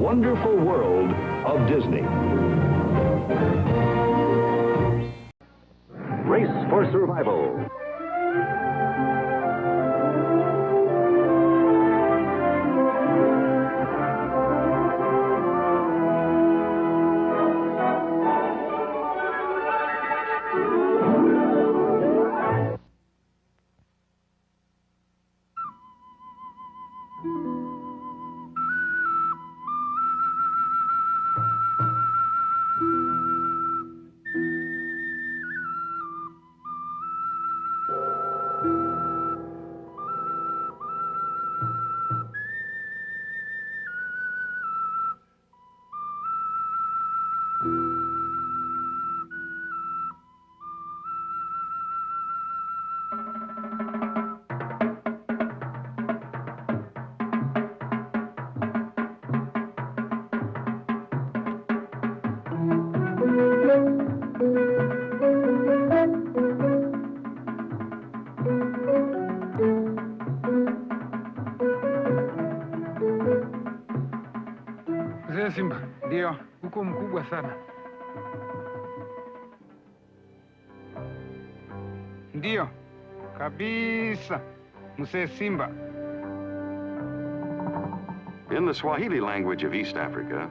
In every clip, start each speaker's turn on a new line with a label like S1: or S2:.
S1: Wonderful world of Disney. Race for survival.
S2: Mzee Simba, ndio, huko mkubwa sana. Ndio, kabisa, Mzee Simba.
S3: In the Swahili language of East Africa,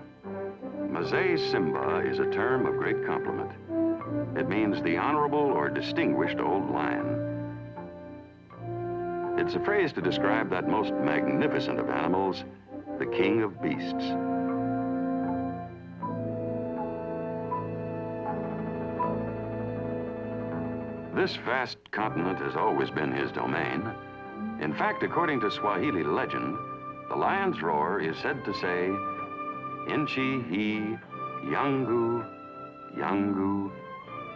S3: Masai Simba is a term of great compliment. It means the honorable or distinguished old lion. It's a phrase to describe that most magnificent of animals, the king of beasts. This vast continent has always been his domain. In fact, according to Swahili legend, the lion's roar is said to say, Inchi hi yangu, yangu,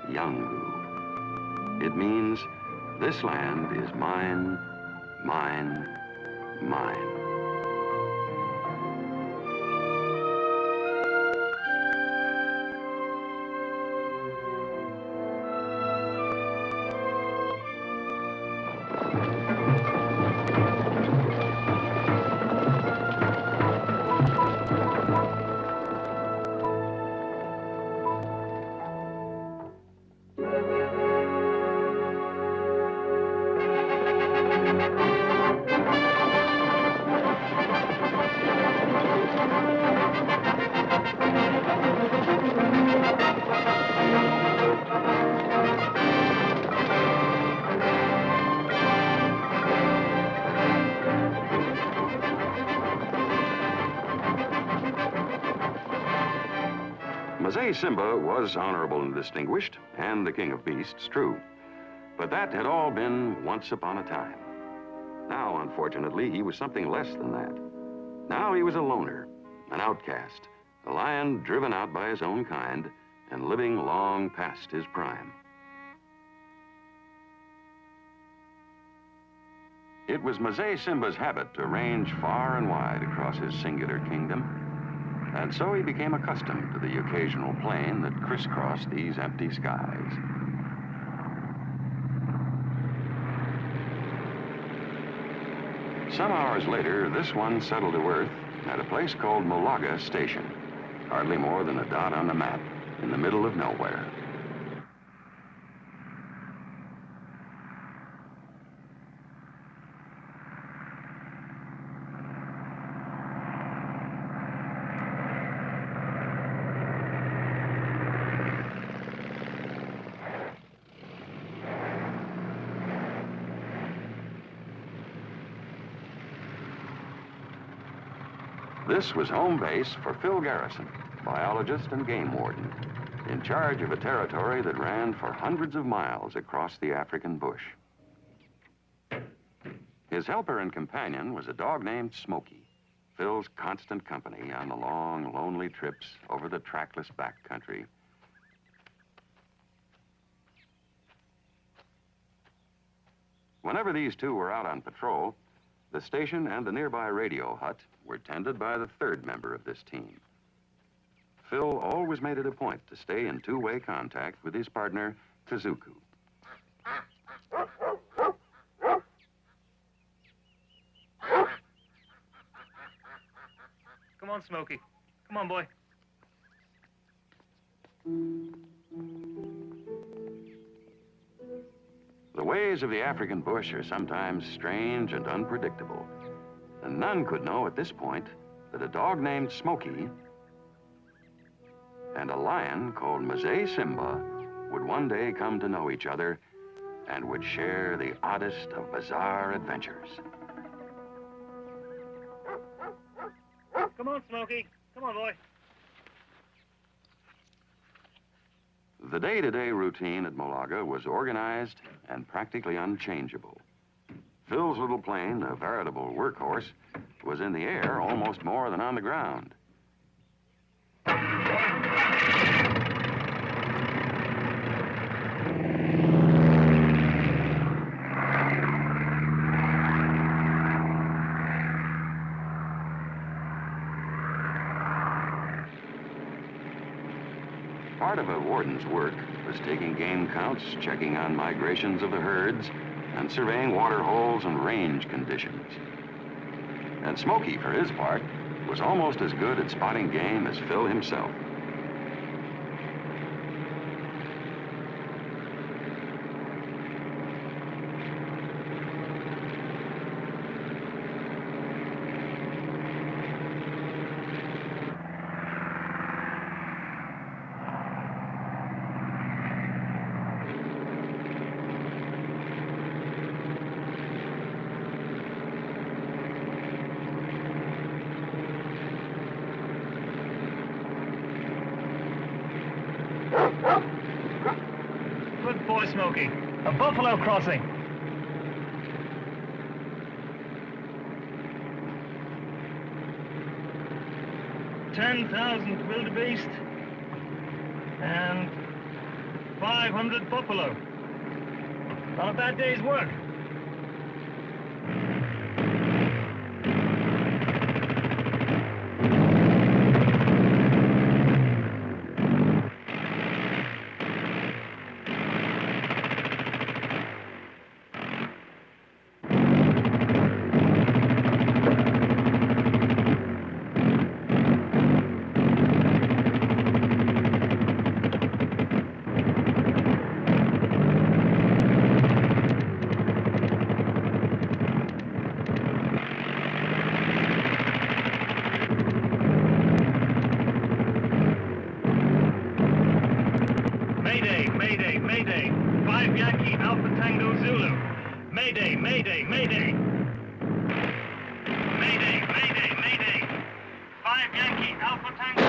S3: yangu. It means, this land is mine, mine, mine. Masai Simba was honorable and distinguished, and the king of beasts, true. But that had all been once upon a time. Now, unfortunately, he was something less than that. Now he was a loner, an outcast, a lion driven out by his own kind and living long past his prime. It was Masai Simba's habit to range far and wide across his singular kingdom. And so he became accustomed to the occasional plane that crisscrossed these empty skies. Some hours later, this one settled to earth at a place called Malaga Station, hardly more than a dot on the map in the middle of nowhere. This was home base for Phil Garrison, biologist and game warden, in charge of a territory that ran for hundreds of miles across the African bush. His helper and companion was a dog named Smokey, Phil's constant company on the long, lonely trips over the trackless backcountry. Whenever these two were out on patrol, the station and the nearby radio hut were tended by the third member of this team. Phil always made it a point to stay in two-way contact with his partner, Kasuku.
S4: Come on, Smokey. Come on, boy.
S3: The ways of the African bush are sometimes strange and unpredictable, and none could know at this point that a dog named Smokey and a lion called Masai Simba would one day come to know each other and would share the oddest of bizarre adventures.
S4: Come on, Smokey. Come on, boy.
S3: The day-to-day routine at Malaga was organized and practically unchangeable. Phil's little plane, a veritable workhorse, was in the air almost more than on the ground. Part of a warden's work was taking game counts, checking on migrations of the herds, and surveying water holes and range conditions. And Smokey, for his part, was almost as good at spotting game as Phil himself.
S4: Good boy, Smokey. A buffalo crossing. $10,000 wildebeest and 500 buffalo. Not a bad day's work. Mayday, mayday. 5 Yankee Alpha Tango Zulu. Mayday, mayday, mayday. Mayday, mayday, mayday. 5 Yankee Alpha Tango.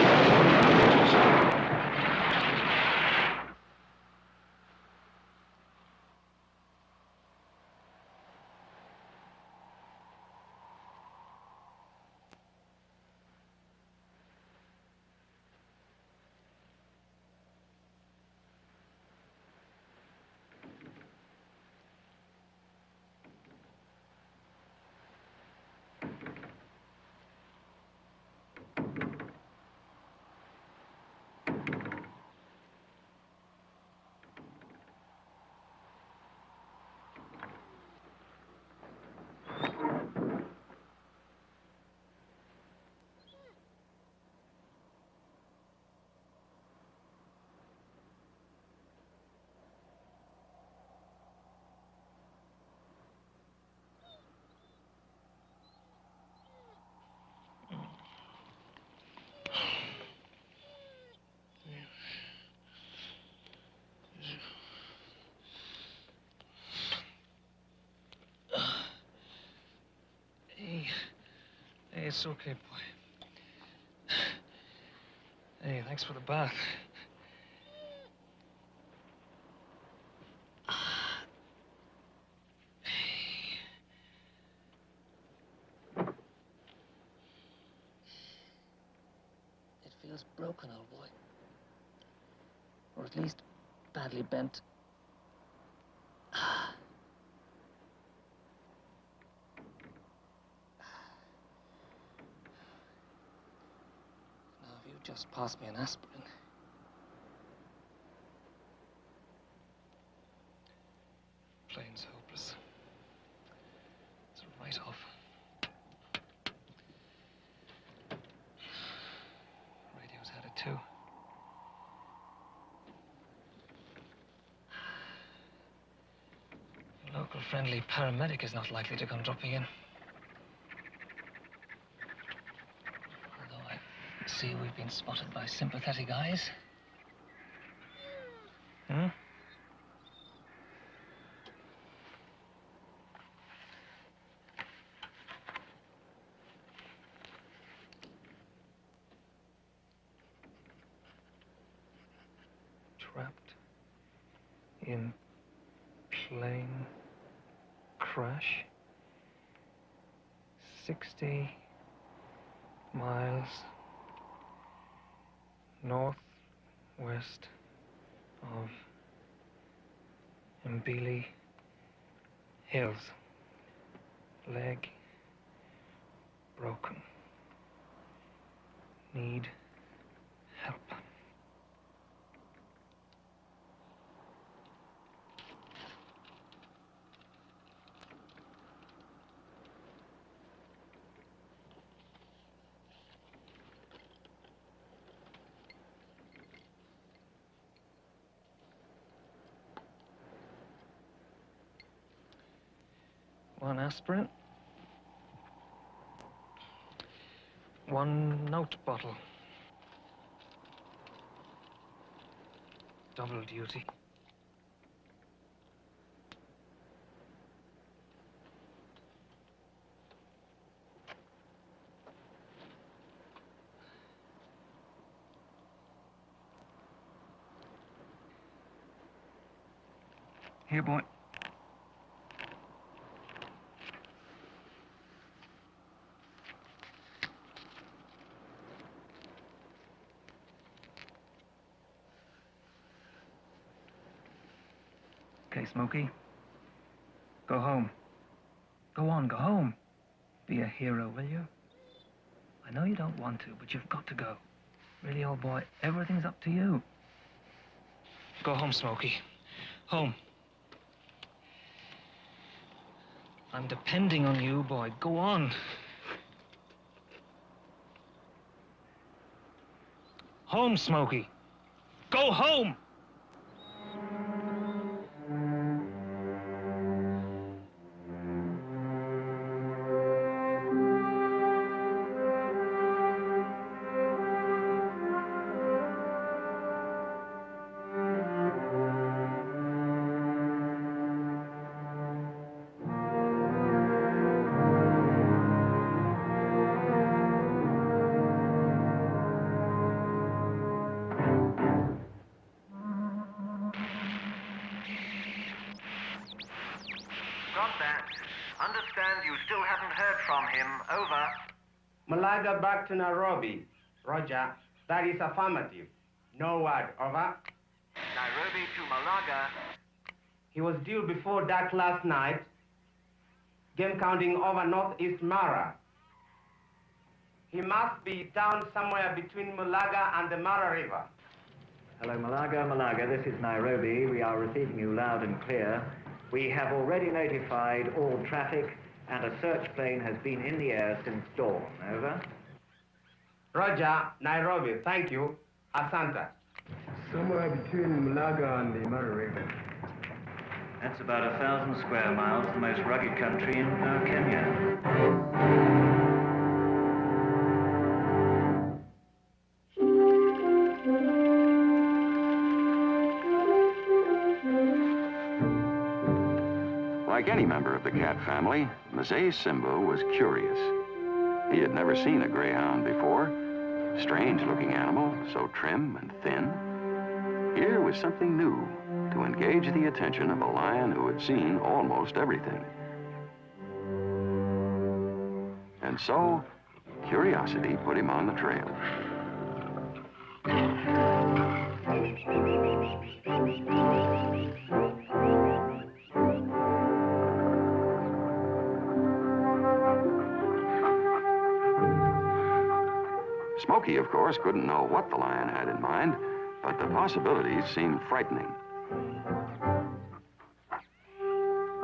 S5: Hey, it's okay, boy. Hey, thanks for the bath. It feels broken, old boy. Or at least badly bent. Now, if you just pass me an aspirin. Plane's hopeless. It's a write-off. Radio's had it too. A local friendly paramedic is not likely to come dropping in. Although I see we've been spotted by sympathetic eyes. Hmm? Trapped in plane crash 60 miles northwest of Mbili Hills. Leg broken. Need help. One aspirin. One note bottle. Double duty. Here, boy. Okay, Smokey. Go home. Go on, go home. Be a hero, will you? I know you don't want to, but you've got to go. Really, old boy, everything's up to you. Go home, Smokey. Home. I'm depending on you, boy. Go on. Home, Smokey. Go home!
S6: Understand you still haven't heard from him. Over.
S7: Malaga back to Nairobi. Roger. That is affirmative. No word. Over.
S6: Nairobi to Malaga.
S7: He was due before dark last night. Game counting over northeast Mara. He must be down somewhere between Malaga and the Mara River.
S8: Hello, Malaga. This is Nairobi. We are receiving you loud and clear. We have already notified all traffic, and a search plane has been in the air since dawn. Over.
S7: Roger, Nairobi. Thank you. Asante.
S2: Somewhere between Malaga and the Mara River.
S8: That's about 1,000 square miles, the most rugged country in Kenya.
S3: Like any member of the cat family, Masai Simba was curious. He had never seen a greyhound before, Strange-looking animal, so trim and thin. Here was something new to engage the attention of a lion who had seen almost everything. And so, curiosity put him on the trail. Smokey, of course, couldn't know what the lion had in mind, but the possibilities seemed frightening.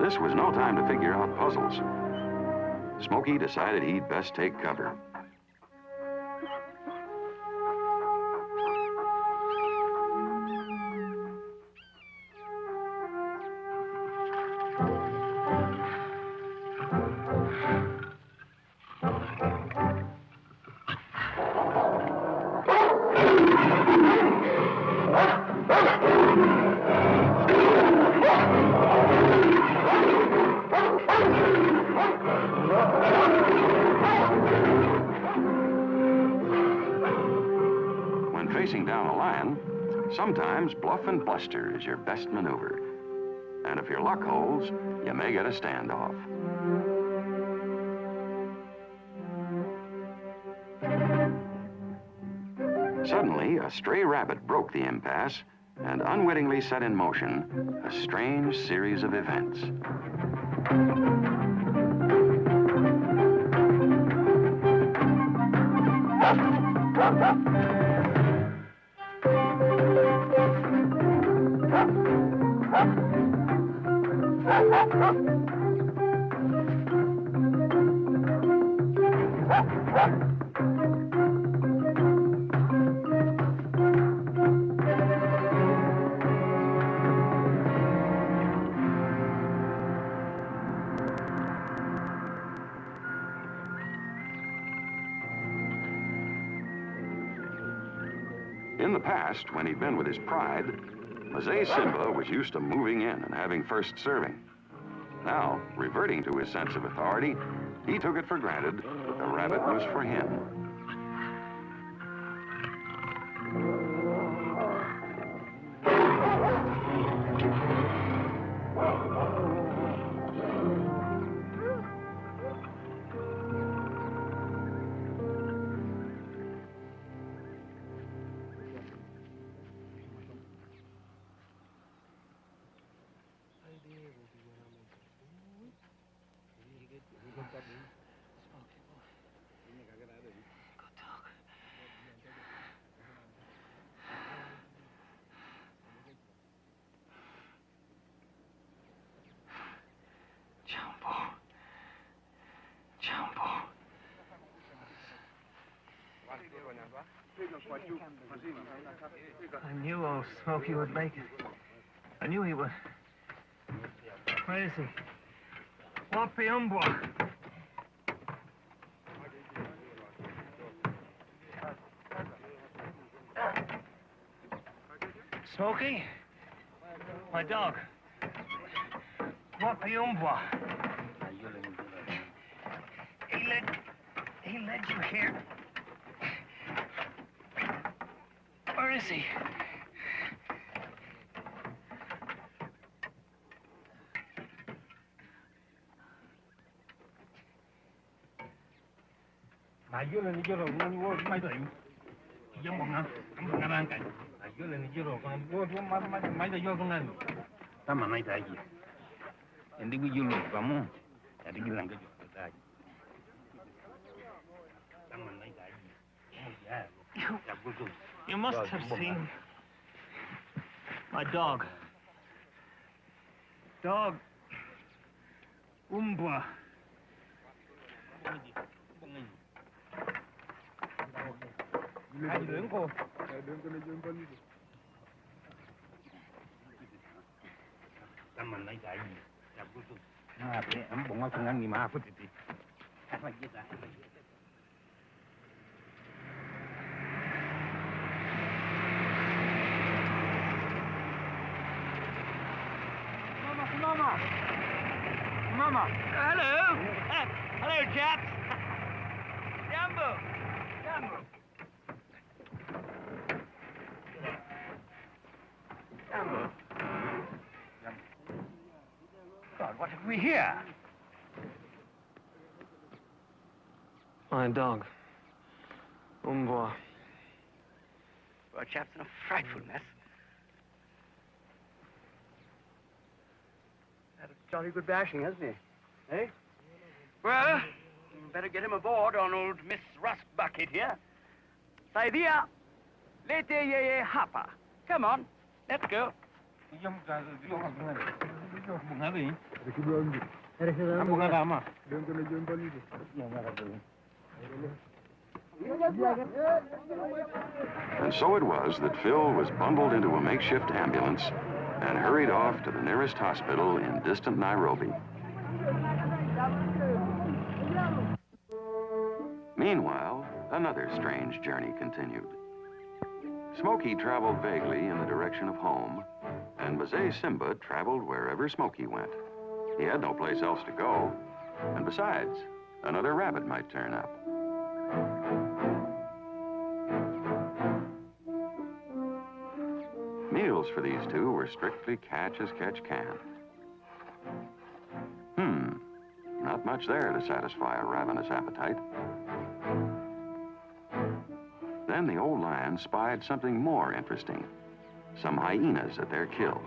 S3: This was no time to figure out puzzles. Smokey decided he'd best take cover. Facing down a lion, sometimes bluff and bluster is your best maneuver. And if your luck holds, you may get a standoff. Suddenly, a stray rabbit broke the impasse and unwittingly set in motion a strange series of events. In the past, when he'd been with his pride, Masai Simba was used to moving in and having first serving. Now, reverting to his sense of authority, he took it for granted that the rabbit was for him.
S5: I knew old Smokey would make it. I knew he would. Where is he? Wapiumbwa. Smokey? My dog. Wapiumbwa. He led you here. Where is he? You must have seen my dog. Dog. Umbwa. Mama. Hello. Hello, chaps. Jambo.
S2: God, what have we here?
S5: My dog. Umboa.
S2: Poor chap's in a frightful mess. Had a jolly good bashing, hasn't he? Eh? Well, better get him aboard on old Miss Rust Bucket here. Saidia, lete ye hapa. Come on, let's go.
S3: And so it was that Phil was bundled into a makeshift ambulance and hurried off to the nearest hospital in distant Nairobi. Meanwhile, another strange journey continued. Smokey traveled vaguely in the direction of home, and Masai Simba traveled wherever Smokey went. He had no place else to go, and besides, another rabbit might turn up. Meals for these two were strictly catch as catch can. Not much there to satisfy a ravenous appetite. Then the old lion spied something more interesting. Some hyenas at their kill.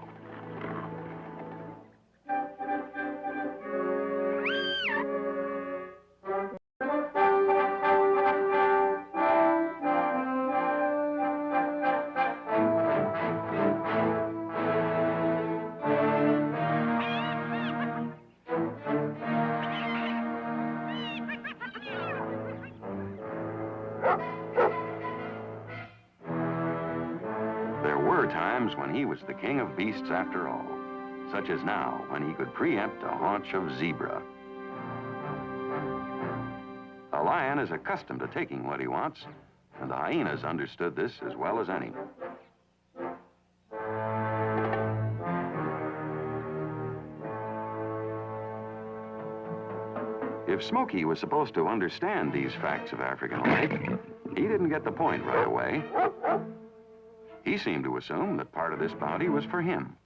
S3: Times when he was the king of beasts after all, such as now when he could preempt a haunch of zebra. A lion is accustomed to taking what he wants, and the hyenas understood this as well as any. If Smokey was supposed to understand these facts of African life, he didn't get the point right away. He seemed to assume that part of this bounty was for him.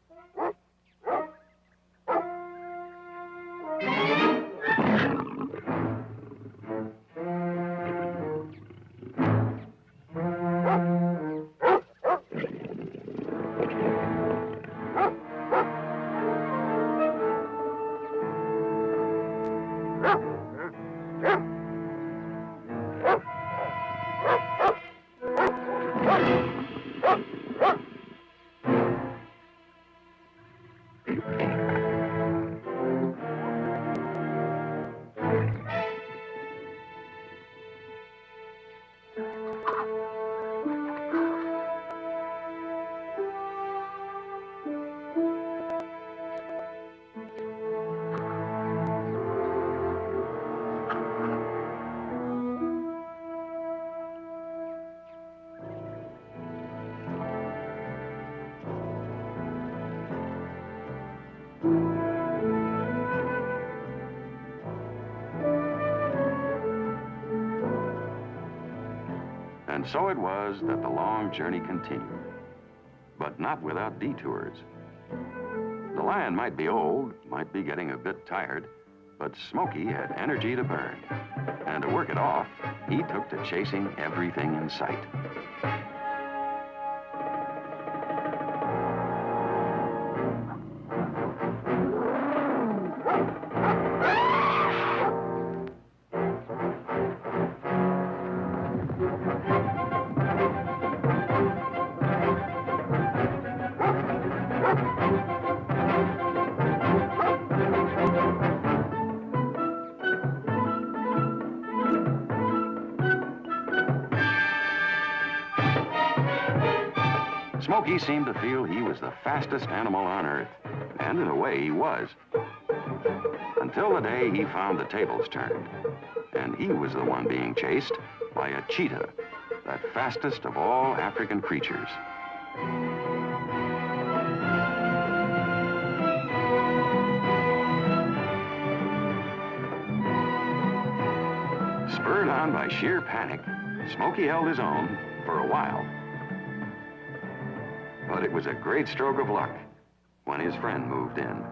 S3: And so it was that the long journey continued, but not without detours. The lion might be old, might be getting a bit tired, but Smokey had energy to burn. And to work it off, he took to chasing everything in sight. Smokey seemed to feel he was the fastest animal on Earth, and in a way he was. Until the day he found the tables turned, and he was the one being chased by a cheetah, that fastest of all African creatures. Spurred on by sheer panic, Smokey held his own for a while. But it was a great stroke of luck when his friend moved in.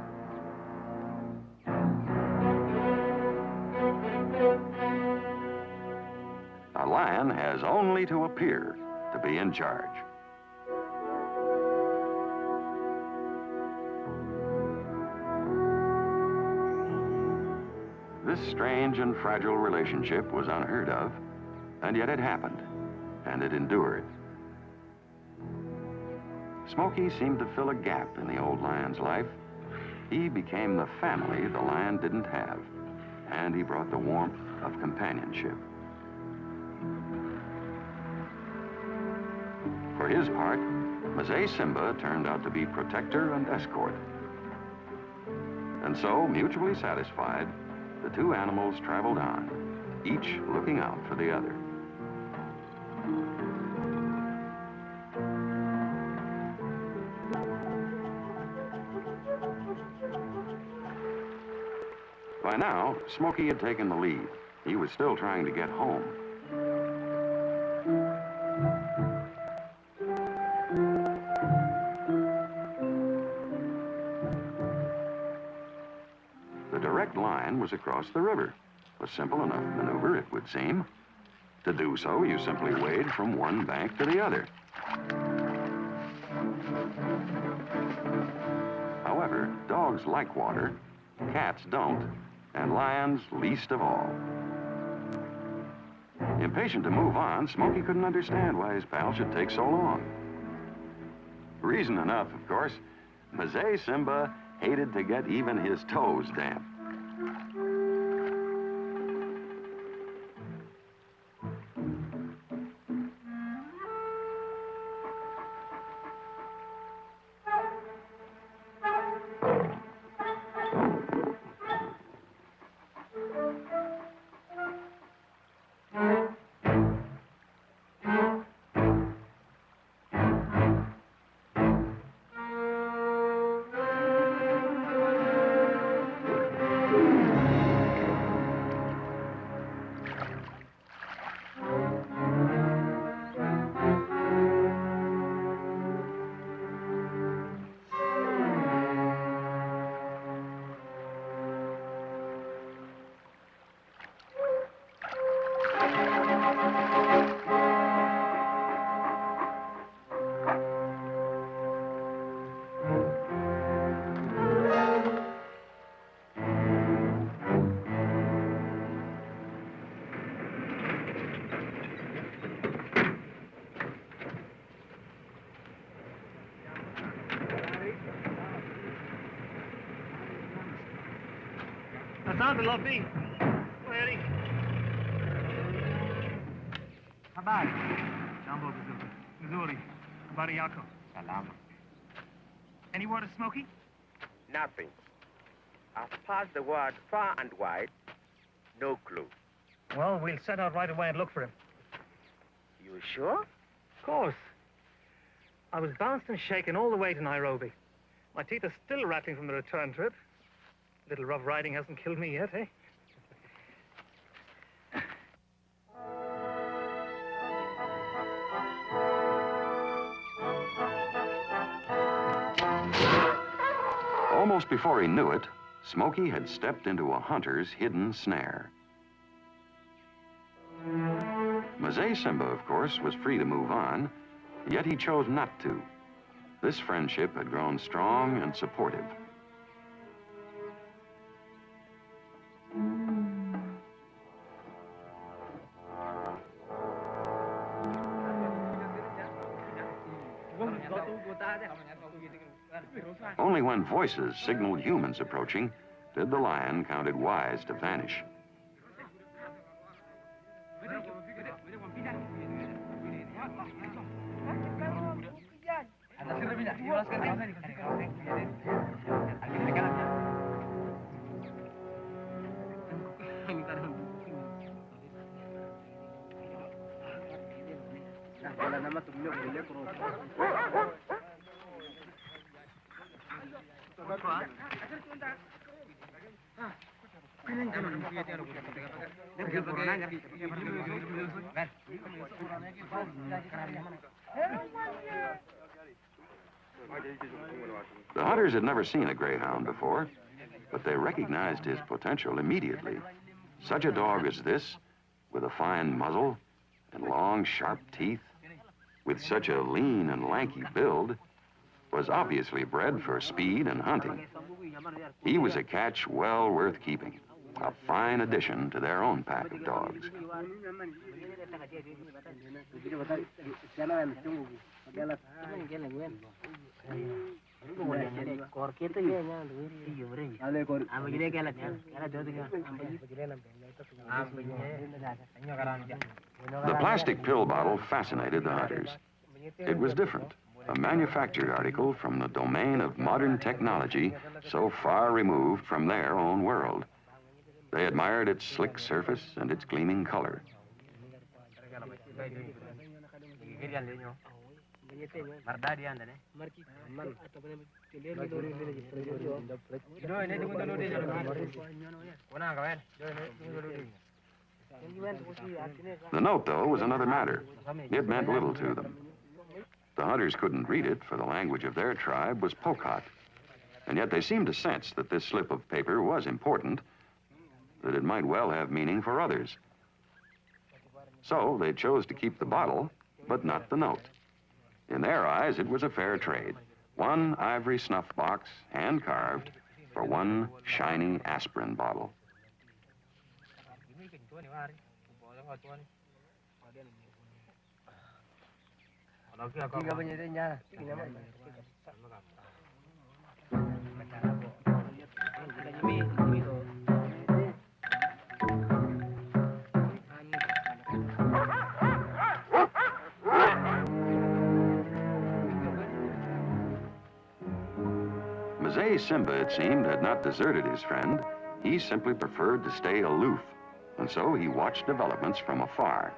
S3: man has only to appear to be in charge. This strange and fragile relationship was unheard of, and yet it happened, and it endured. Smokey seemed to fill a gap in the old lion's life. He became the family the lion didn't have, and he brought the warmth of companionship. For his part, Masai Simba turned out to be protector and escort. And so, mutually satisfied, the two animals traveled on, each looking out for the other. By now, Smokey had taken the lead. He was still trying to get home. The direct line was across the river. A simple enough maneuver, it would seem. To do so, you simply wade from one bank to the other. However, dogs like water, cats don't, and lions least of all. Impatient to move on, Smokey couldn't understand why his pal should take so long. Reason enough, of course. Masai Simba hated to get even his toes damp.
S4: Asante, Luffy. Ready? Habari. Jambo vizuri. Vizuri. Habari yako. Salama. Any word of Smokey?
S7: Nothing. I've passed the word far and wide. No clue.
S5: Well, we'll set out right away and look for him.
S7: You sure?
S5: Of course. I was bounced and shaken all the way to Nairobi. My teeth are still rattling from the return trip. Little rough riding hasn't killed me yet, eh?
S3: Almost before he knew it, Smokey had stepped into a hunter's hidden snare. Masai Simba, of course, was free to move on, yet he chose not to. This friendship had grown strong and supportive. Only when voices signaled humans approaching did the lion count it wise to vanish. The hunters had never seen a greyhound before, but they recognized his potential immediately. Such a dog as this, with a fine muzzle and long, sharp teeth, with such a lean and lanky build, was obviously bred for speed and hunting. He was a catch well worth keeping, a fine addition to their own pack of dogs. The plastic pill bottle fascinated the hunters. It was different, a manufactured article from the domain of modern technology so far removed from their own world. They admired its slick surface and its gleaming color. The note, though, was another matter. It meant little to them. The hunters couldn't read it, for the language of their tribe was Pokot. And yet they seemed to sense that this slip of paper was important, that it might well have meaning for others. So they chose to keep the bottle, but not the note. In their eyes, it was a fair trade. One ivory snuff box, hand-carved, for one shiny aspirin bottle. Masai Simba, it seemed, had not deserted his friend. He simply preferred to stay aloof, and so he watched developments from afar.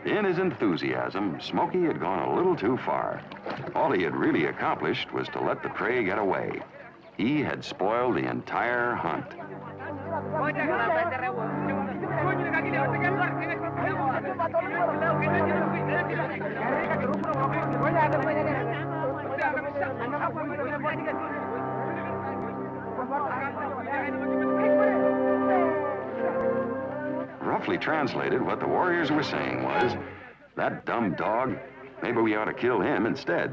S3: In his enthusiasm, Smokey had gone a little too far. All he had really accomplished was to let the prey get away. He had spoiled the entire hunt. Roughly translated, what the warriors were saying was, that dumb dog, maybe we ought to kill him instead.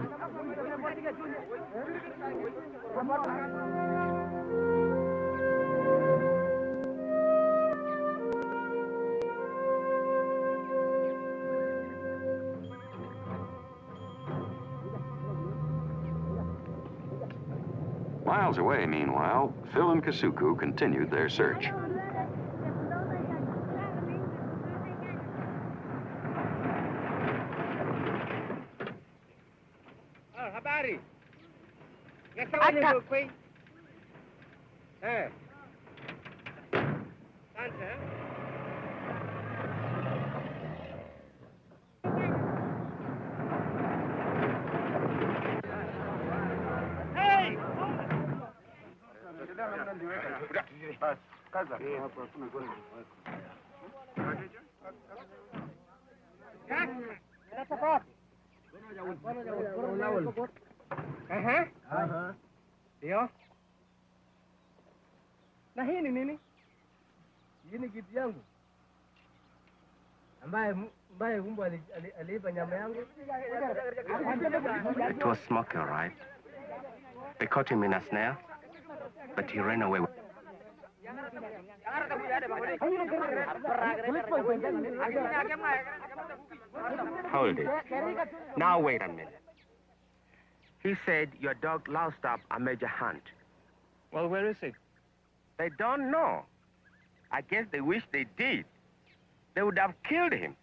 S3: Miles away, meanwhile, Phil and Kasuku continued their search.
S7: Habari. Nasema Lukoye. Asante.
S2: Hey!
S7: Ndio. Na hii ni nini? Hii ni gift yangu. Ambaye humbo aliiba nyama yangu.
S9: It was Smokey, all right. They caught him in a snare, but he ran away. Hold it. Now wait a minute. He said your dog lost up a major hunt.
S5: Well, where is he?
S9: They don't know. I guess they wish they did. They would have killed him.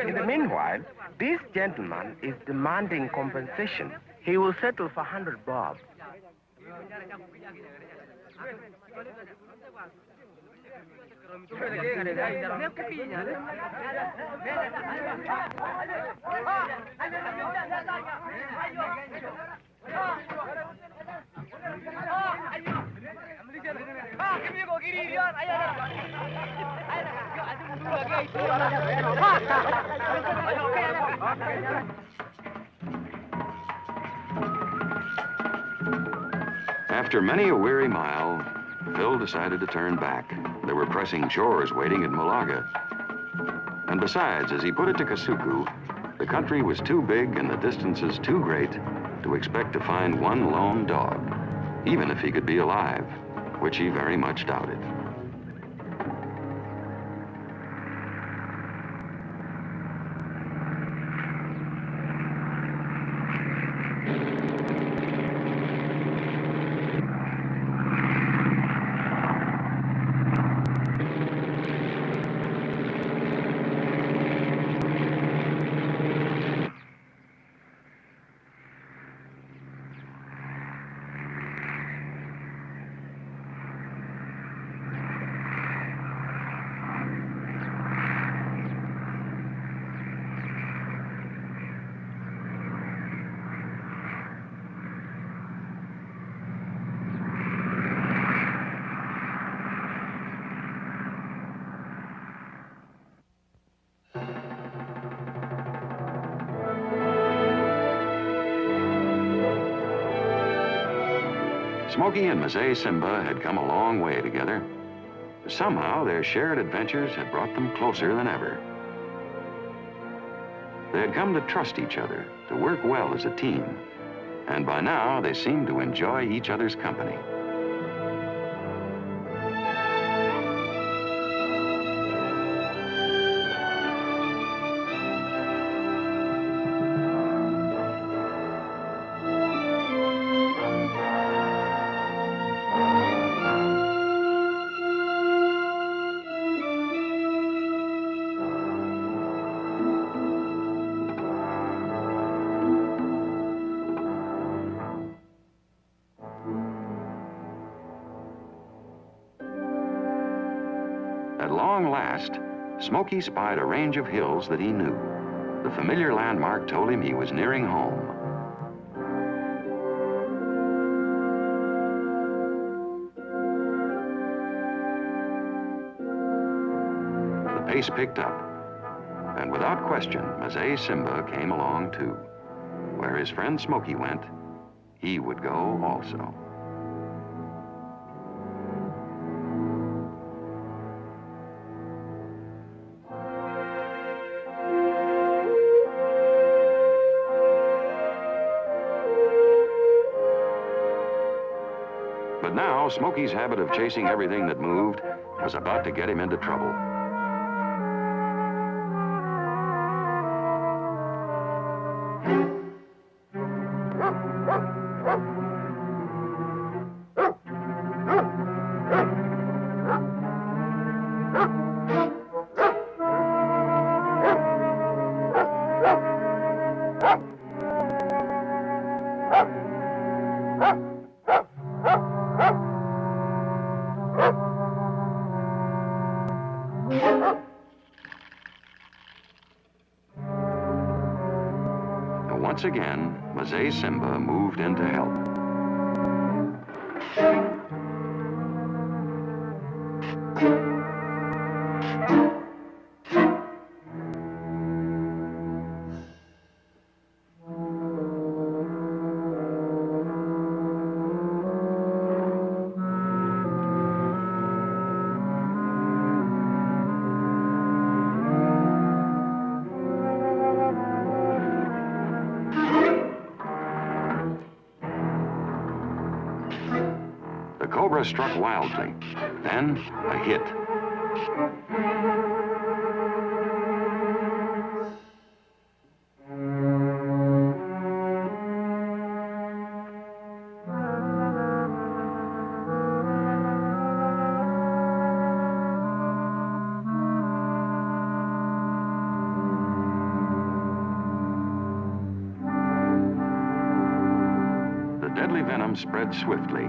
S9: In the meanwhile, this gentleman is demanding compensation. He will settle for 100 bob.
S3: After many a weary mile, Phil decided to turn back. There were pressing chores waiting at Malaga. And besides, as he put it to Kasuku, the country was too big and the distances too great to expect to find one lone dog, even if he could be alive, which he very much doubted. Smokey and Masai Simba had come a long way together. Somehow, their shared adventures had brought them closer than ever. They had come to trust each other, to work well as a team, and by now they seemed to enjoy each other's company. At long last, Smokey spied a range of hills that he knew. The familiar landmark told him he was nearing home. The pace picked up, and without question, Masai Simba came along too. Where his friend Smokey went, he would go also. But now, Smokey's habit of chasing everything that moved was about to get him into trouble. Once again, Masai Simba moved in to help. The cobra struck wildly, then a hit. The deadly venom spread swiftly.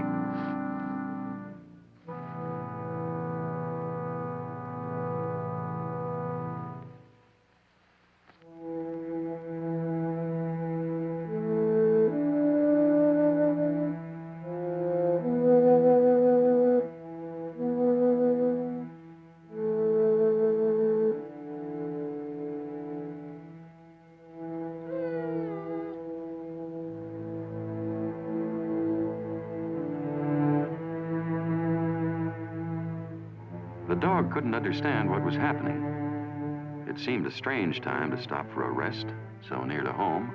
S3: The dog couldn't understand what was happening. It seemed a strange time to stop for a rest so near to home.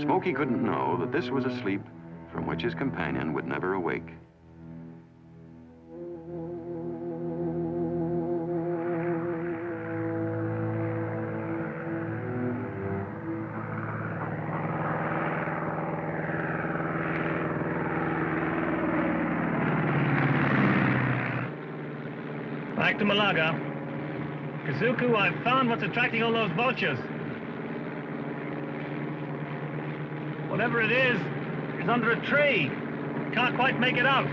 S3: Smokey couldn't know that this was a sleep from which his companion would never awake.
S4: Back to Malaga. Kasuku, I've found what's attracting all those vultures. Whatever it is under a tree. Can't quite make it out.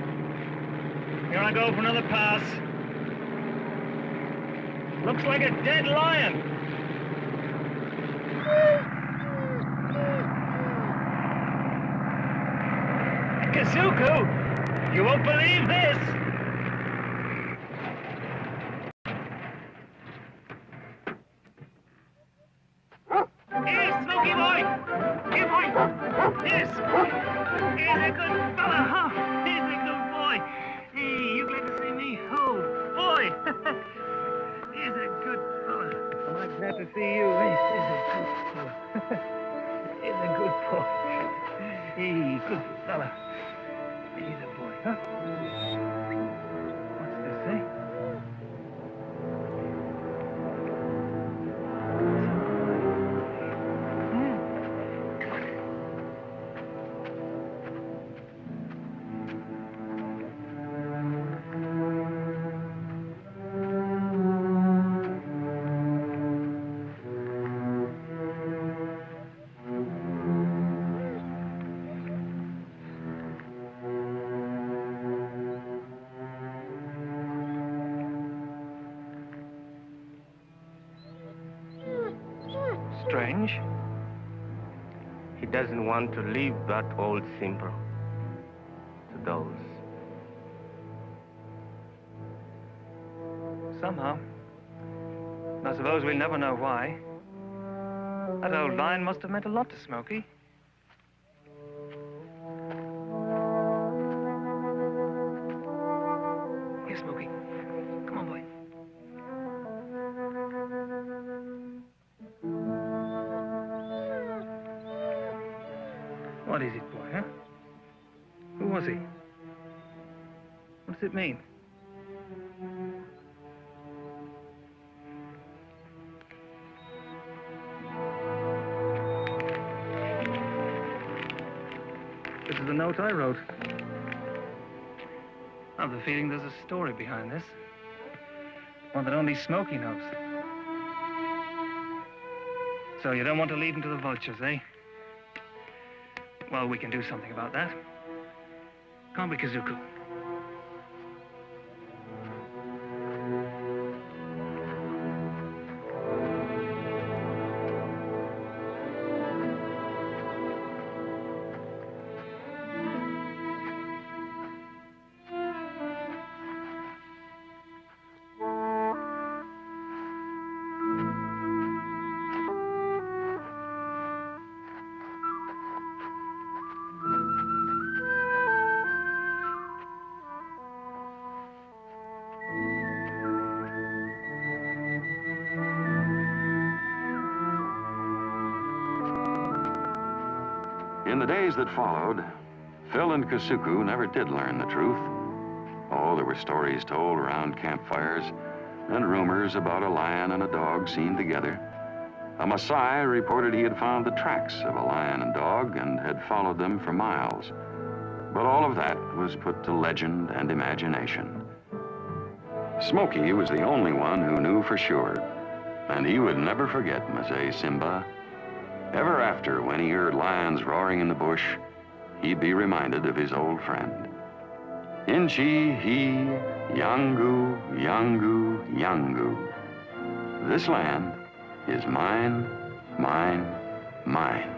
S4: Here I go for another pass. Looks like a dead lion. Kasuku, you won't believe this. Here, Smokey boy. Here, boy. Yes. He's a good fella, huh? He's a good boy. Hey, you glad to see me? Oh, boy. He's a good fella. I'm glad to see you. He's a good fella. He's a good boy. Hey, good fella. He's a boy, huh? What's this, eh?
S9: Strange. He doesn't want to leave that old Simba to those.
S5: Somehow. And I suppose we'll never know why. That old lion must have meant a lot to Smokey. Here, Smokey. Come on, boy. What is it, boy, huh? Who was he? What does it mean? a note I wrote. I have the feeling there's a story behind this. One that only Smokey knows. So you don't want to lead him to the vultures, eh? Well, we can do something about that. Can't we, Kasuku?
S3: In the days that followed, Phil and Kasuku never did learn the truth. Oh, there were stories told around campfires and rumors about a lion and a dog seen together. A Masai reported he had found the tracks of a lion and dog and had followed them for miles. But all of that was put to legend and imagination. Smokey was the only one who knew for sure, and he would never forget Masai Simba. Ever after, when he heard lions roaring in the bush, he'd be reminded of his old friend. Inchi, he, Yangu, Yangu, Yangu. This land is mine, mine, mine.